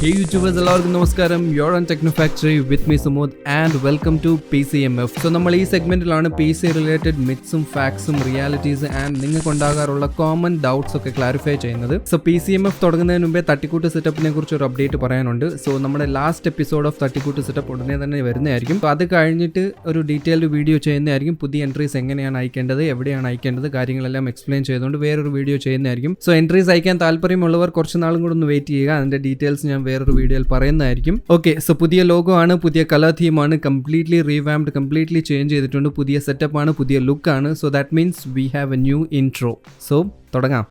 Hey YouTubers, എല്ലാവർക്കും നമസ്കാരം. You're on Technofactory with me Sumod and welcome to PCMF. So നമ്മൾ ഈ സെഗ്മെന്റിലാണ് PC related മിത്സും ഫാക്ട്സും realities and നിങ്ങൾക്ക് ഉണ്ടാകാറുള്ള common doubts ഒക്കെ clarify ചെയ്യുന്നത്. സോ PCMF തുടങ്ങുന്നതിന് മുമ്പേ തട്ടിക്കൂട്ട് സെറ്റപ്പിനെ കുറിച്ച് ഒരു അപ്ഡേറ്റ് പറയാനുണ്ട്. സോ നമ്മുടെ ലാസ്റ്റ് എപ്പിസോഡ് ഓഫ് തട്ടിക്കൂട്ട് സെറ്റപ്പ് ഉടനെ തന്നെ വരുന്നതായിരിക്കും. സോ അത് കഴിഞ്ഞിട്ട് ഒരു ഡീറ്റെയിൽഡ് വീഡിയോ ചെയ്യുന്നതായിരിക്കും. പുതിയ എൻട്രീസ് എങ്ങനെയാണ് അയക്കേണ്ടത്, എവിടെയാണ് അയക്കേണ്ടത്, കാര്യങ്ങളെല്ലാം എക്സ്പ്ലെയിൻ ചെയ്തുകൊണ്ട് വേറൊരു വീഡിയോ ചെയ്യുന്നതായിരിക്കും. സോ എൻട്രീസ് അയക്കാൻ താല്പര്യമുള്ളവർ കുറച്ച് നാളും കൂടെ ഒന്ന് വെയിറ്റ് ചെയ്യുക. അതിന്റെ ഡീറ്റെയിൽസ് ഞാൻ വേറൊരു വീഡിയോയിൽ പറയുന്നതായിരിക്കും. ഓക്കെ, സോ പുതിയ ലോഗോ ആണ്, പുതിയ കളർ തീമാണ്, കംപ്ലീറ്റ്ലി റീവാംപ്ഡ്, കംപ്ലീറ്റ്ലി ചേഞ്ച് ചെയ്തിട്ടുണ്ട്, പുതിയ സെറ്റപ്പ് ആണ്, പുതിയ ലുക്ക് ആണ്. So that means we have A new intro. So തുടങ്ങാം.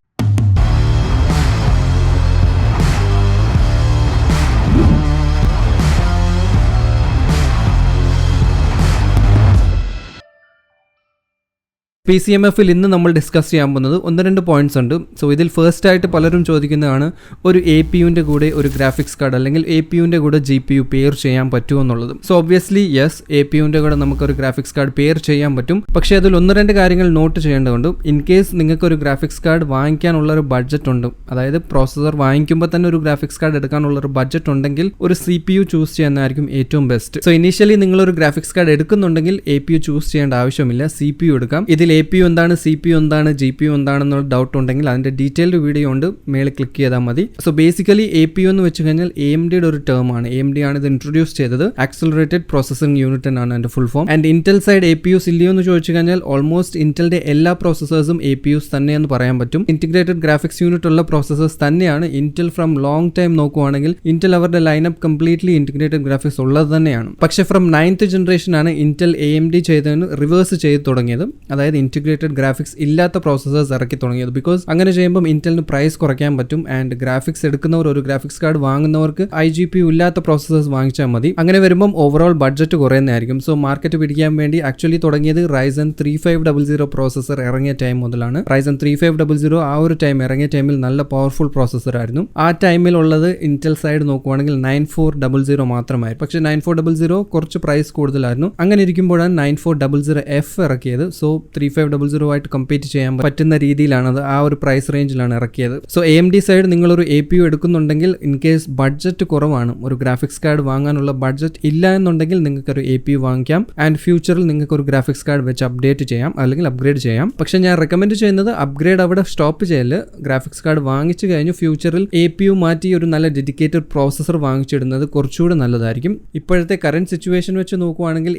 PCMF-ൽ ഇന്ന് നമ്മൾ ഡിസ്കസ് ചെയ്യാൻ പോകുന്നത് 1-2 പോയിന്റ്സ് ഉണ്ട്. സോ ഇതിൽ ഫസ്റ്റ് ആയിട്ട് പലരും ചോദിക്കുന്നതാണ്, ഒരു APUവിൻ്റെ കൂടെ ഒരു ഗ്രാഫിക്സ് കാർഡ് അല്ലെങ്കിൽ APUവിൻ്റെ കൂടെ GPU പെയർ ചെയ്യാൻ പറ്റുമോ എന്നുള്ളത്. സോ ഒബ്വിയസ്ലി യെസ്, APUവിൻ്റെ കൂടെ നമുക്കൊരു ഗ്രാഫിക്സ് കാർഡ് പെയർ ചെയ്യാൻ പറ്റും. പക്ഷേ അതിൽ 1-2 കാര്യങ്ങൾ നോട്ട് ചെയ്യേണ്ടതുണ്ട്. ഇൻ കേസ് നിങ്ങൾക്കൊരു ഗ്രാഫിക്സ് കാർഡ് വാങ്ങിക്കാനുള്ള ഒരു ബഡ്ജറ്റ് ഉണ്ട്, അതായത് പ്രോസസർ വാങ്ങിക്കുമ്പോൾ തന്നെ ഒരു ഗ്രാഫിക്സ് കാർഡ് എടുക്കാനുള്ള ഒരു ബഡ്ജറ്റ് ഉണ്ടെങ്കിൽ ഒരു CPU ചൂസ് ചെയ്യുന്നതായിരിക്കും ഏറ്റവും ബെസ്റ്റ്. സോ ഇനീഷ്യലി നിങ്ങളൊരു ഗ്രാഫിക്സ് കാർഡ് എടുക്കുന്നുണ്ടെങ്കിൽ APU ചൂസ് ചെയ്യേണ്ട ആവശ്യമില്ല, CPU എടുക്കാം. ഇതിൽ APU എന്താണ്, CPU എന്താണ്, GPU എന്താണെന്നുള്ള ഡൗട്ട് ഉണ്ടെങ്കിൽ അതിന്റെ ഡീറ്റെയിൽഡ് വീഡിയോ ഉണ്ട്, മേളിൽ ക്ലിക്ക് ചെയ്താൽ മതി. സോ ബേസിക്കലി APU എന്ന് വെച്ച് കഴിഞ്ഞാൽ AMDയുടെ ഒരു ടേം ആണ്. AMD ആണ് ഇത് ഇൻട്രൊഡ്യൂസ് ചെയ്തത്. ആക്സലറേറ്റഡ് പ്രോസസിംഗ് യൂണിറ്റ് എന്നാണ് അതിന്റെ full form. And Intel side APUs ഇല്ലയോ എന്ന് ചോദിച്ചു കഴിഞ്ഞാൽ ഓൾമോസ്റ്റ് ഇന്റലിന്റെ എല്ലാ പ്രോസസേഴ്സും APUs തന്നെയെന്ന് പറയാൻ പറ്റും. ഇന്റഗ്രേറ്റഡ് ഗ്രാഫിക്സ് യൂണിറ്റ് ഉള്ള പ്രോസസേഴ്സ് തന്നെയാണ് ഇന്റൽ. ഫ്രം ലോങ് ടൈം നോക്കുവാണെങ്കിൽ ഇന്റൽ അവരുടെ ലൈനപ്പ് കംപ്ലീറ്റ്ലി ഇന്റഗ്രേറ്റഡ് ഗ്രാഫിക്സ് ഉള്ളത് തന്നെയാണ്. പക്ഷേ ഫ്രം 9th ജനറേഷൻ ആണ് ഇന്റൽ AMD ചെയ്തതിന് റിവേഴ്സ് ചെയ്ത് തുടങ്ങിയത്, അതായത് ഇന്റഗ്രേറ്റഡ് ഗ്രാഫിക്സ് ഇല്ലാത്ത പ്രോസസേഴ്സ് ഇറക്കി തുടങ്ങിയത്. ബിക്കോസ് അങ്ങനെ ചെയ്യുമ്പോൾ ഇന്റലിന് പ്രൈസ് കുറയ്ക്കാൻ പറ്റും. ആൻഡ് ഗ്രാഫിക്സ് എടുക്കുന്നവർ, ഒരു ഗ്രാഫിക്സ് കാർഡ് വാങ്ങുന്നവർക്ക് IGPU ഇല്ലാത്ത പ്രോസസേഴ്സ് വാങ്ങിച്ചാൽ മതി. അങ്ങനെ വരുമ്പോൾ ഓവറോൾ ബഡ്ജറ്റ് കുറയുന്നതായിരിക്കും. സോ മാർക്കറ്റ് പിടിക്കാൻ വേണ്ടി ആക്ച്വലി തുടങ്ങിയത് Ryzen 3500 പ്രോസസർ ഇറങ്ങിയ ടൈം മുതലാണ്. Ryzen 3500 ആ ഒരു ടൈം ഇറങ്ങിയ ടൈമിൽ നല്ല പവർഫുൾ പ്രോസസർ ആയിരുന്നു. ആ ടൈമിൽ ഉള്ളത് ഇന്റൽ സൈഡ് നോക്കുവാണെങ്കിൽ 9400 മാത്രമായിരുന്നു. പക്ഷേ 9400 കുറച്ച് പ്രൈസ് കൂടുതലായിരുന്നു. അങ്ങനെ ഇരിക്കുമ്പോഴാണ് 9400F ഇറക്കിയത്. സോ 3500 ആയിട്ട് കമ്പീറ്റ് ചെയ്യാൻ പറ്റുന്ന രീതിയിലാണ് അത്, ആ ഒരു പ്രൈസ് റേഞ്ചിലാണ് ഇറക്കിയത്. സോ AMD സൈഡ് നിങ്ങളൊരു APU എടുക്കുന്നുണ്ടെങ്കിൽ, ഇൻ കേസ് ബഡ്ജറ്റ് കുറവാണ്, ഒരു ഗ്രാഫിക്സ് കാർഡ് വാങ്ങാനുള്ള ബഡ്ജറ്റ് ഇല്ല എന്നുണ്ടെങ്കിൽ നിങ്ങൾക്കൊരു APU വാങ്ങിക്കാം. ആൻഡ് ഫ്യൂച്ചറിൽ നിങ്ങൾക്ക് ഒരു ഗ്രാഫിക്സ് കാർഡ് വെച്ച് അപ്ഡേറ്റ് ചെയ്യാം അല്ലെങ്കിൽ അപ്ഗ്രേഡ് ചെയ്യാം. പക്ഷേ ഞാൻ റെക്കമെൻഡ് ചെയ്യുന്നത് അപ്ഗ്രേഡ് അവിടെ സ്റ്റോപ്പ് ചെയ്യല്. ഗ്രാഫിക്സ് കാർഡ് വാങ്ങിച്ചു കഴിഞ്ഞ് ഫ്യൂച്ചറിൽ APU മാറ്റി ഒരു നല്ല ഡെഡിക്കേറ്റഡ് പ്രോസസർ വാങ്ങിച്ചിടുന്നത് കുറച്ചുകൂടെ നല്ലതായിരിക്കും. ഇപ്പോഴത്തെ കറന്റ് സിറ്റുവേഷൻ വെച്ച് നോക്കുവാണെങ്കിൽ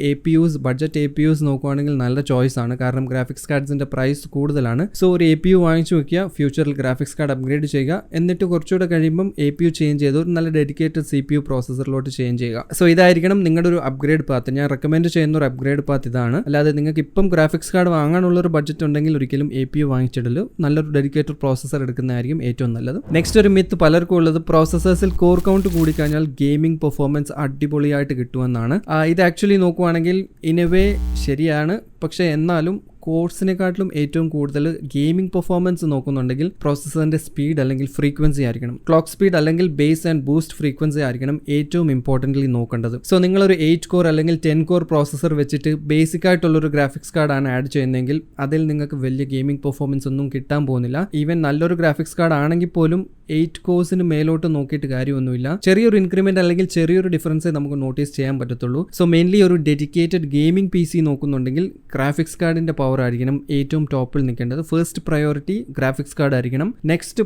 ബഡ്ജറ്റ് APUs നോക്കുവാണെങ്കിൽ നല്ല ചോയ്സ് ആണ്. കാരണം ഗ്രാഫിക്സ് കാർഡ്സിന്റെ പ്രൈസ് കൂടുതലാണ്. സോ ഒരു APU വാങ്ങിച്ചു വെക്കുക, ഫ്യൂച്ചറിൽ ഗ്രാഫിക്സ് കാർഡ് അപ്ഗ്രേഡ് ചെയ്യുക, എന്നിട്ട് കുറച്ചുകൂടെ കഴിയുമ്പം APU ചേഞ്ച് ചെയ്ത് ഒരു നല്ല ഡെഡിക്കേറ്റഡ് CPU പ്രോസസറിലോട്ട് ചേഞ്ച് ചെയ്യുക. സോ ഇതായിരിക്കണം നിങ്ങളുടെ ഒരു അപ്ഗ്രേഡ് പാത്ത്. ഞാൻ റെക്കമെൻഡ് ചെയ്യുന്ന ഒരു അപ്ഗ്രേഡ് പാത്ത് ഇതാണ്. അല്ലാതെ നിങ്ങൾക്ക് ഇപ്പം ഗ്രാഫിക്സ് കാർഡ് വാങ്ങാനുള്ള ഒരു ബഡ്ജറ്റ് ഉണ്ടെങ്കിൽ ഒരിക്കലും APU വാങ്ങിച്ചിടല്, നല്ലൊരു ഡെഡിക്കേറ്റഡ് പ്രോസസർ എടുക്കുന്നതായിരിക്കും ഏറ്റവും നല്ലത്. നെക്സ്റ്റ് ഒരു മിത്ത് പലർക്കും ഉള്ളത്, പ്രോസസേഴ്സിൽ കോർ കൗണ്ട് കൂടിക്കഴിഞ്ഞാൽ ഗെയിമിംഗ് പെർഫോമൻസ് അടിപൊളിയായിട്ട് കിട്ടുമെന്നാണ്. ഇത് ആക്ച്വലി നോക്കുവാണെങ്കിൽ ഇൻ എ വേ ശരിയാണ്. പക്ഷേ എന്നാലും കോഴ്സിനെക്കാട്ടിലും ഏറ്റവും കൂടുതൽ ഗെയിമിംഗ് പെർഫോമൻസ് നോക്കുന്നുണ്ടെങ്കിൽ പ്രോസസറിന്റെ സ്പീഡ് അല്ലെങ്കിൽ ഫ്രീക്വൻസി ആയിരിക്കണം. ക്ലോക്ക് സ്പീഡ് അല്ലെങ്കിൽ ബേസ് ആൻഡ് ബൂസ്റ്റ് ഫ്രീക്വൻസി ആയിരിക്കണം ഏറ്റവും ഇമ്പോർട്ടൻ്റ്ലി നോക്കേണ്ടത്. സോ നിങ്ങളൊരു 8 കോർ അല്ലെങ്കിൽ 10 കോർ പ്രോസസർ വെച്ചിട്ട് ബേസിക് ആയിട്ടുള്ളൊരു ഗ്രാഫിക്സ് കാർഡാണ് ആഡ് ചെയ്യുന്നതെങ്കിൽ അതിൽ നിങ്ങൾക്ക് വലിയ ഗെയിമിംഗ് പെർഫോമൻസ് ഒന്നും കിട്ടാൻ പോകുന്നില്ല. ഈവൻ നല്ലൊരു ഗ്രാഫിക്സ് കാർഡ് ആണെങ്കിൽ പോലും 8 കോഴ്സിന് മേലോട്ട് നോക്കിയിട്ട് കാര്യമൊന്നുമില്ല. ചെറിയൊരു ഇൻക്രിമെന്റ് അല്ലെങ്കിൽ ചെറിയൊരു ഡിഫറൻസേ നമുക്ക് നോട്ടീസ് ചെയ്യാൻ പറ്റത്തുള്ളൂ. സോ മെയിൻലി ഒരു ഡെഡിക്കേറ്റഡ് ഗെയിമിംഗ് PC നോക്കുന്നുണ്ടെങ്കിൽ ഗ്രാഫിക്സ് കാർഡിന്റെ പവർ ആയിരിക്കണം ഏറ്റവും ടോപ്പിൽ നിൽക്കേണ്ടത്. ഫസ്റ്റ് പ്രയോറിറ്റി ഗ്രാഫിക്സ് കാർഡ് ആയിരിക്കണം. നെക്സ്റ്റ്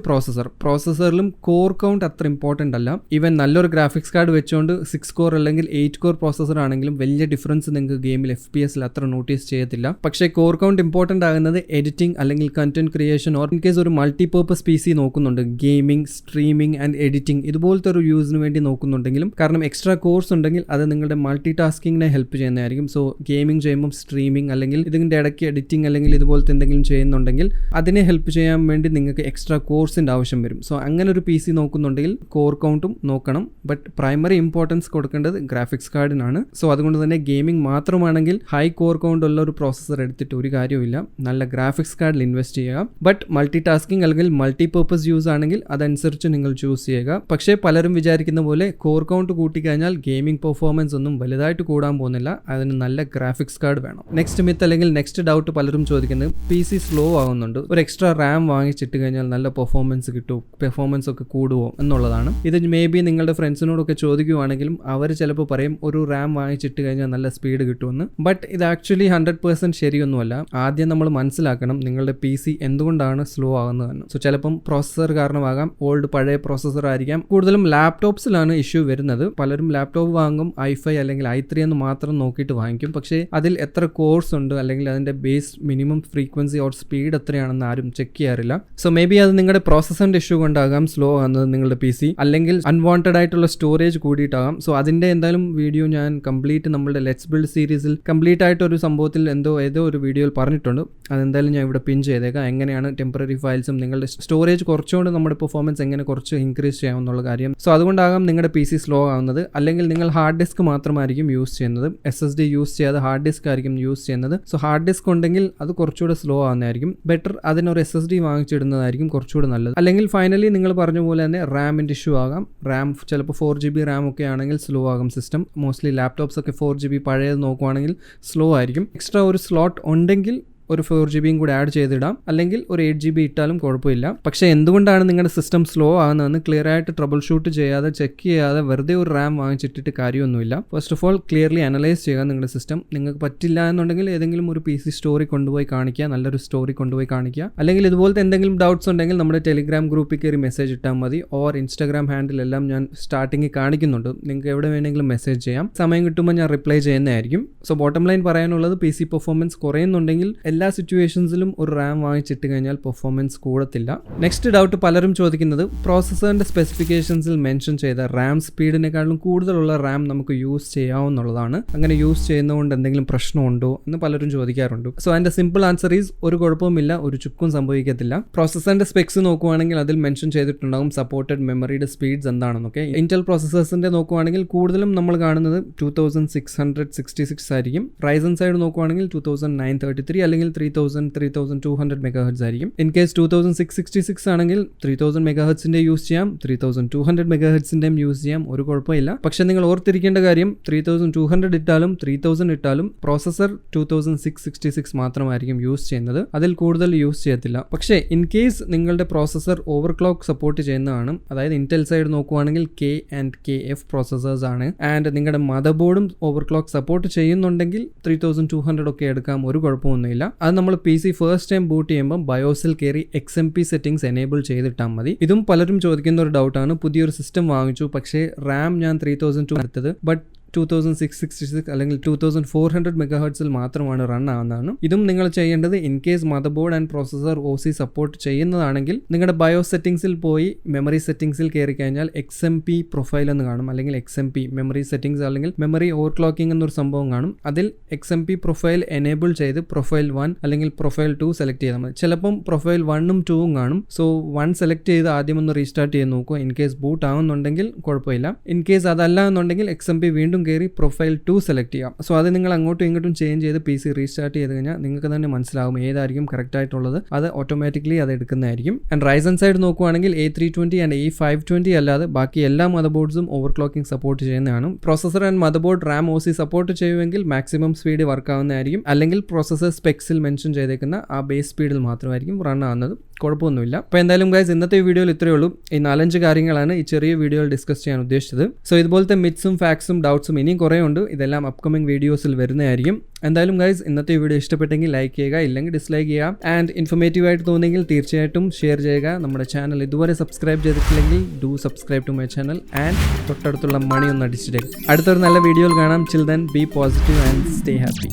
പ്രോസസറിലും കോർ കൗണ്ട് അത്ര ഇമ്പോർട്ടൻ്റ് അല്ല. ഈവൻ നല്ലൊരു ഗ്രാഫിക്സ് കാർഡ് വെച്ചുകൊണ്ട് 6 കോർ അല്ലെങ്കിൽ 8 കോർ പ്രോസസർ ആണെങ്കിലും വലിയ ഡിഫറൻസ് നിങ്ങൾക്ക് ഗെയിമിൽ FPS അത്ര നോട്ടീസ് ചെയ്യത്തില്ല. പക്ഷേ കോർ കൗണ്ട് ഇമ്പോർട്ടൻ്റ് ആകുന്നത് എഡിറ്റിംഗ് അല്ലെങ്കിൽ content creation or in case ഒരു മൾട്ടിപർപ്പസ് PC നോക്കുന്നുണ്ട്, ഗെയിമിംഗ്, സ്ട്രീമിംഗ് ആൻഡ് എഡിറ്റിംഗ് ഇതുപോലത്തെ ഒരു യൂസിന് വേണ്ടി നോക്കുന്നുണ്ടെങ്കിലും, കാരണം എക്സ്ട്രാ കോഴ്സ് ഉണ്ടെങ്കിൽ അത് നിങ്ങളുടെ മൾട്ടി ടാസ്കിങ്ങിനെ ഹെൽപ്പ് ചെയ്യുന്നതായിരിക്കും. സോ ഗെയിമിംഗ് ചെയ്യുമ്പോൾ സ്ട്രീമിംഗ് അല്ലെങ്കിൽ ഇതിൻ്റെ ഇടയ്ക്ക് എഡിറ്റിംഗ് അല്ലെങ്കിൽ ഇതുപോലത്തെ എന്തെങ്കിലും ചെയ്യുന്നുണ്ടെങ്കിൽ അതിനെ ഹെൽപ്പ് ചെയ്യാൻ വേണ്ടി നിങ്ങൾക്ക് എക്സ്ട്രാ കോഴ്സിൻ്റെ ആവശ്യം വരും. സോ അങ്ങനെ ഒരു PC നോക്കുന്നുണ്ടെങ്കിൽ കോർ കൗണ്ടും നോക്കണം. ബട്ട് പ്രൈമറി ഇമ്പോർട്ടൻസ് കൊടുക്കേണ്ടത് ഗ്രാഫിക്സ് കാർഡിനാണ്. സോ അതുകൊണ്ട് തന്നെ ഗെയിമിംഗ് മാത്രമാണെങ്കിൽ ഹൈ കോർ കൗണ്ട് ഉള്ള ഒരു പ്രോസസർ എടുത്തിട്ട് ഒരു കാര്യമില്ല, നല്ല ഗ്രാഫിക്സ് കാർഡിൽ ഇൻവെസ്റ്റ് ചെയ്യുക. ബട്ട് മൾട്ടി ടാസ്കിങ് അല്ലെങ്കിൽ മൾട്ടിപർപ്പസ് യൂസ് ആണെങ്കിൽ അതനുസരിച്ച് നിങ്ങൾ ചൂസ് ചെയ്യുക. പക്ഷേ പലരും വിചാരിക്കുന്ന പോലെ കോർ കൗണ്ട് കൂട്ടിക്കഴിഞ്ഞാൽ ഗെയിമിംഗ് പെർഫോമൻസ് ഒന്നും വലുതായിട്ട് കൂടാൻ പോകുന്നില്ല. അതിന് നല്ല ഗ്രാഫിക്സ് കാർഡ് വേണം. നെക്സ്റ്റ് മിത്ത് അല്ലെങ്കിൽ നെക്സ്റ്റ് ഡൗട്ട് ഡൗട്ട് പലരും ചോദിക്കുന്നത് PC സ്ലോ ആകുന്നുണ്ട്, ഒരു എക്സ്ട്രാ റാം വാങ്ങിച്ചിട്ട് കഴിഞ്ഞാൽ നല്ല പെർഫോമൻസ് കിട്ടുമോ, പെർഫോമൻസ് ഒക്കെ കൂടുമോ എന്നുള്ളതാണ്. ഇത് മേ ബി നിങ്ങളുടെ ഫ്രണ്ട്സിനോടൊക്കെ ചോദിക്കുവാണെങ്കിലും അവർ ചിലപ്പോൾ പറയും ഒരു റാം വാങ്ങിച്ചിട്ട് കഴിഞ്ഞാൽ നല്ല സ്പീഡ് കിട്ടുമെന്ന്. ബട്ട് ഇത് ആക്ച്വലി 100% ശരിയൊന്നുമല്ല. ആദ്യം നമ്മൾ മനസ്സിലാക്കണം നിങ്ങളുടെ PC എന്തുകൊണ്ടാണ് സ്ലോ ആകുന്നതെന്ന്. സോ ചിലപ്പം പ്രോസസ്സർ കാരണമാകാം, പഴയ പ്രോസസ്സർ ആയിരിക്കാം. കൂടുതലും ലാപ്ടോപ്സിലാണ് ഇഷ്യൂ വരുന്നത്. പലരും ലാപ്ടോപ്പ് വാങ്ങും i5 അല്ലെങ്കിൽ i3 എന്ന് മാത്രം നോക്കിയിട്ട് വാങ്ങിക്കും. പക്ഷേ അതിൽ എത്ര കോഴ്സ് ഉണ്ട് അല്ലെങ്കിൽ അതിന്റെ base minimum frequency or speed എത്രയാണെന്ന് ആരും ചെക്ക് ചെയ്യാറില്ല. സോ മേ ബി അത് നിങ്ങളുടെ പ്രോസസ്സറിന്റെ ഇഷ്യൂ കൊണ്ടാകാം സ്ലോ ആകുന്നത് നിങ്ങളുടെ PC, അല്ലെങ്കിൽ അൺവാണ്ടഡ് ആയിട്ടുള്ള സ്റ്റോറേജ് കൂടിയിട്ടാകാം. സോ അതിന്റെ എന്തായാലും വീഡിയോ ഞാൻ കംപ്ലീറ്റ് നമ്മുടെ ലെറ്റ്സ് ബിൽഡ് സീരീസിൽ കംപ്ലീറ്റ് ആയിട്ട് ഒരു സംഭവത്തിൽ ഏതോ ഒരു വീഡിയോയിൽ പറഞ്ഞിട്ടുണ്ട്. അതെന്തായാലും ഞാൻ ഇവിടെ പിൻ ചെയ്തേക്കാം. എങ്ങനെയാണ് ടെമ്പററി ഫയൽസും നിങ്ങളുടെ സ്റ്റോറേജ് കുറച്ചുകൊണ്ട് നമ്മുടെ പെർഫോമൻസ് എങ്ങനെ കുറച്ച് ഇൻക്രീസ് ചെയ്യാമെന്നുള്ള കാര്യം. സോ അതുകൊണ്ടാകാം നിങ്ങളുടെ PC സ്ലോ ആവുന്നത്. അല്ലെങ്കിൽ നിങ്ങൾ ഹാർഡ് ഡിസ്ക് മാത്രമായിരിക്കും യൂസ് ചെയ്യുന്നത്, SSD യൂസ് ചെയ്യാതെ ഹാർഡ് ഡിസ്ക് ആയിരിക്കും യൂസ് ചെയ്യുന്നത്. സോ ഹാർഡ് ഡിസ്ക് ഉണ്ടെങ്കിൽ അത് കുറച്ചുകൂടെ സ്ലോ ആവുന്നതായിരിക്കും. ബെറ്റർ അതിനൊരു SSD വാങ്ങിച്ചിടുന്നതായിരിക്കും കുറച്ചുകൂടെ നല്ലത്. അല്ലെങ്കിൽ ഫൈനലി നിങ്ങൾ പറഞ്ഞ പോലെ തന്നെ റാമിന്റെ ഇഷ്യൂ ആകാം. റാം ചിലപ്പോൾ 4GB റാം ഒക്കെ ആണെങ്കിൽ സ്ലോ ആകും സിസ്റ്റം. മോസ്റ്റ്ലി ലാപ്ടോപ്സ് ഒക്കെ 4GB പഴയത് നോക്കുവാണെങ്കിൽ സ്ലോ ആയിരിക്കും. എക്സ്ട്രാ ഒരു സ്ലോട്ട് ഉണ്ടെങ്കിൽ ഒരു 4GB കൂടെ ആഡ് ചെയ്തിടാം, അല്ലെങ്കിൽ ഒരു 8GB ഇട്ടാലും കുഴപ്പമില്ല. പക്ഷേ എന്തുകൊണ്ടാണ് നിങ്ങളുടെ സിസ്റ്റം സ്ലോ ആകുന്നതെന്ന് ക്ലിയർ ആയിട്ട് ട്രബിൾ ഷൂട്ട് ചെയ്യാതെ ചെക്ക് ചെയ്യാതെ വെറുതെ ഒരു റാം വാങ്ങിച്ചിട്ടിട്ട് കാര്യമൊന്നുമില്ല. First of all clearly analyse ചെയ്യുക നിങ്ങളുടെ സിസ്റ്റം. നിങ്ങൾക്ക് പറ്റില്ല എന്നുണ്ടെങ്കിൽ ഏതെങ്കിലും ഒരു PC സ്റ്റോറി കൊണ്ടുപോയി കാണിക്കുക, നല്ലൊരു സ്റ്റോറി കൊണ്ടുപോയി കാണിക്കുക. അല്ലെങ്കിൽ ഇതുപോലത്തെ എന്തെങ്കിലും ഡൗട്ട്സ് ഉണ്ടെങ്കിൽ നമ്മുടെ ടെലിഗ്രാം ഗ്രൂപ്പിൽ കയറി മെസ്സേജ് ഇട്ടാൽ മതി. ഓർ ഇൻസ്റ്റാഗ്രാം ഹാൻഡിലെല്ലാം ഞാൻ സ്റ്റാർട്ടിങ്ങിൽ കാണിക്കുന്നുണ്ട്. നിങ്ങൾക്ക് എവിടെ വേണമെങ്കിലും മെസ്സേജ് ചെയ്യാം. സമയം കിട്ടുമ്പോൾ ഞാൻ റിപ്ലൈ ചെയ്യുന്നതായിരിക്കും. സോ ബോട്ടം ലൈൻ പറയാനുള്ളത് PC പെർഫോമൻസ് കുറയുന്നുണ്ടെങ്കിൽ എല്ലാ സിറ്റുവേഷൻസിലും ഒരു റാം വാങ്ങിച്ചിട്ട് കഴിഞ്ഞാൽ പെർഫോമൻസ് കൂടത്തില്ല. നെക്സ്റ്റ് ഡൗട്ട് പലരും ചോദിക്കുന്നത് പ്രോസസ്സറിന്റെ സ്പെസിഫിക്കേഷൻസിൽ മെൻഷൻ ചെയ്ത റാം സ്പീഡിനെക്കാളും കൂടുതലുള്ള റാം നമുക്ക് യൂസ് ചെയ്യാവുന്നതാണ്. അങ്ങനെ യൂസ് ചെയ്യുന്നതുകൊണ്ട് എന്തെങ്കിലും പ്രശ്നമുണ്ടോ എന്ന് പലരും ചോദിക്കാറുണ്ട്. സോ അതിന്റെ സിമ്പിൾ ആൻസർ ഈസ് ഒരു കുഴപ്പവുമില്ല, ഒരു ചുക്കും സംഭവിക്കത്തില്ല. പ്രോസസ്സറിന്റെ സ്പെക്സ് നോക്കുവാണെങ്കിൽ അതിൽ മെൻഷൻ ചെയ്തിട്ടുണ്ടാകും സപ്പോർട്ടഡ് മെമ്മറിയുടെ സ്പീഡ്സ് എന്താണെന്നൊക്കെ. ഇന്റൽ പ്രോസസ്സേഴ്സിന്റെ നോക്കുവാണെങ്കിൽ കൂടുതലും നമ്മൾ കാണുന്നത് 2666 ആയിരിക്കും. റൈസൻ സൈഡ് നോക്കുവാണെങ്കിൽ 2933 അല്ലെങ്കിൽ 3200 MHz ആയിരിക്കും. ഇൻ കേസ് 2666 ആണെങ്കിൽ 3000 MHz യൂസ് ചെയ്യാം, 3200 MHz യൂസ് ചെയ്യാം, ഒരു കുഴപ്പമില്ല. പക്ഷെ നിങ്ങൾ ഓർത്തിരിക്കേണ്ട കാര്യം 3200 ഇട്ടാലും 3000 ഇട്ടാലും പ്രോസസർ 2666 മാത്രമായിരിക്കും യൂസ് ചെയ്യുന്നത്, അതിൽ കൂടുതൽ യൂസ് ചെയ്യത്തില്ല. പക്ഷേ ഇൻ കേസ് നിങ്ങളുടെ പ്രോസസർ ഓവർക്ലോക്ക് സപ്പോർട്ട് ചെയ്യുന്നതാണ്, അതായത് ഇന്റൽ സൈഡ് നോക്കുവാണെങ്കിൽ K and KF പ്രോസസേഴ്സ് ആണ്, ആൻഡ് നിങ്ങളുടെ മദർ ബോർഡും ഓവർക്ലോക്ക് സപ്പോർട്ട് ചെയ്യുന്നുണ്ടെങ്കിൽ 3200 ഒക്കെ എടുക്കാം, ഒരു കുഴപ്പമൊന്നുമില്ല. അത് നമ്മൾ PC ഫസ്റ്റ് ടൈം ബൂട്ട് ചെയ്യുമ്പോൾ ബയോസിൽ കയറി XMP സെറ്റിംഗ്സ് എനേബിൾ ചെയ്തിട്ടാൽ മതി. ഇതും പലരും ചോദിക്കുന്ന ഒരു ഡൗട്ടാണ്. പുതിയൊരു സിസ്റ്റം വാങ്ങിച്ചു, പക്ഷേ റാം ഞാൻ 3200 എടുത്തത്, ബട്ട് 2666 അല്ലെങ്കിൽ 2400 MHz മാത്രമാണ് റൺ ആവുന്നതാണ്. ഇതും നിങ്ങൾ ചെയ്യേണ്ടത് in case mother board and processor OC support ചെയ്യുന്നതാണെങ്കിൽ നിങ്ങളുടെ ബയോസ് സെറ്റിംഗ്സിൽ പോയി മെമ്മറി സെറ്റിംഗ്സിൽ കയറി കഴിഞ്ഞാൽ XMP പ്രൊഫൈൽ എന്ന് കാണും, അല്ലെങ്കിൽ XMP മെമ്മറി സെറ്റിംഗ്സ് അല്ലെങ്കിൽ മെമ്മറി ഓവർക്ലോക്കിംഗ് എന്നൊരു സംഭവം കാണും. അതിൽ XMP പ്രൊഫൈൽ എനേബിൾ ചെയ്ത് പ്രൊഫൈൽ 1 അല്ലെങ്കിൽ പ്രൊഫൈൽ 2 സെലക്ട് ചെയ്താൽ മതി. ചിലപ്പം പ്രൊഫൈൽ 1ഉം 2ഉം കാണും. സോ 1 സെലക്ട് ചെയ്ത് ആദ്യം ഒന്ന് റീസ്റ്റാർട്ട് ചെയ്ത് നോക്കുക. ഇൻ കേസ് ബൂട്ട് ആവുന്നുണ്ടെങ്കിൽ കുഴപ്പമില്ല. ഇൻ കേസ് അതല്ല എന്നുണ്ടെങ്കിൽ XMP വീണ്ടും കയറി പ്രൊഫൈൽ 2 സെലക്ട് ചെയ്യാം. സോ അത് നിങ്ങൾ അങ്ങോട്ടും ഇങ്ങോട്ടും ചേഞ്ച് ചെയ്ത് PC റീസ്റ്റാർട്ട് ചെയ്ത് കഴിഞ്ഞാൽ നിങ്ങൾക്ക് തന്നെ മനസ്സിലാവും ഏതായിരിക്കും കറക്റ്റ് ആയിട്ടുള്ളത്. അത് ഓട്ടോമാറ്റിക്കലി അത് എടുക്കുന്നതായിരിക്കും. ആൻഡ് റൈസൻ സൈഡ് നോക്കുവാണെങ്കിൽ A320 ആൻഡ് A520 അല്ലാതെ ബാക്കി എല്ലാ മദർ ബോർഡ്സും ഓവർക്ലോക്കിംഗ് സപ്പോർട്ട് ചെയ്യുന്നതാണ്. Processor and mother board RAM OC support ചെയ്യുമെങ്കിൽ മാക്സിമം സ്പീഡ് വർക്ക് ആവുന്നതായിരിക്കും, അല്ലെങ്കിൽ പ്രോസസർ സ്പെക്സിൽ മെൻഷൻ ചെയ്തേക്കുന്ന ആ ബേസ് സ്പീഡിൽ മാത്രമായിരിക്കും റൺ ആവുന്നത്, കുഴപ്പമൊന്നുമില്ല. അപ്പോൾ എന്തായാലും ഗൈസ് ഇന്നത്തെ വീഡിയോയിൽ ഇത്രയേ ഉള്ളൂ. ഈ 4-5 കാര്യങ്ങളാണ് ഈ ചെറിയ വീഡിയോയിൽ ഡിസ്കസ് ചെയ്യാൻ ഉദ്ദേശിച്ചത്. സോ ഇതുപോലത്തെ മിത്സും ഫാക്ട്സും ഡൗട്ട്സും ഇനിയും കുറേ ഉണ്ട്. ഇതെല്ലാം അപ്കമിംഗ് വീഡിയോസിൽ വരുന്നതായിരിക്കും. എന്തായാലും ഗൈസ് ഇന്നത്തെ വീഡിയോ ഇഷ്ടപ്പെട്ടെങ്കിൽ ലൈക്ക് ചെയ്യുക, ഇല്ലെങ്കിൽ ഡിസ്ലൈക്ക് ചെയ്യുക. ആൻഡ് ഇൻഫോർമേറ്റീവ് ആയിട്ട് തോന്നിയെങ്കിൽ തീർച്ചയായിട്ടും ഷെയർ ചെയ്യുക. നമ്മുടെ ചാനൽ ഇതുവരെ സബ്സ്ക്രൈബ് ചെയ്തിട്ടില്ലെങ്കിൽ do subscribe to my channel and തൊട്ടടുത്തുള്ള മണി ഒന്ന് അടിച്ചിട്ടേക്ക്. അടുത്തൊരു നല്ല വീഡിയോയിൽ കാണാം. Chill then be positive and stay happy.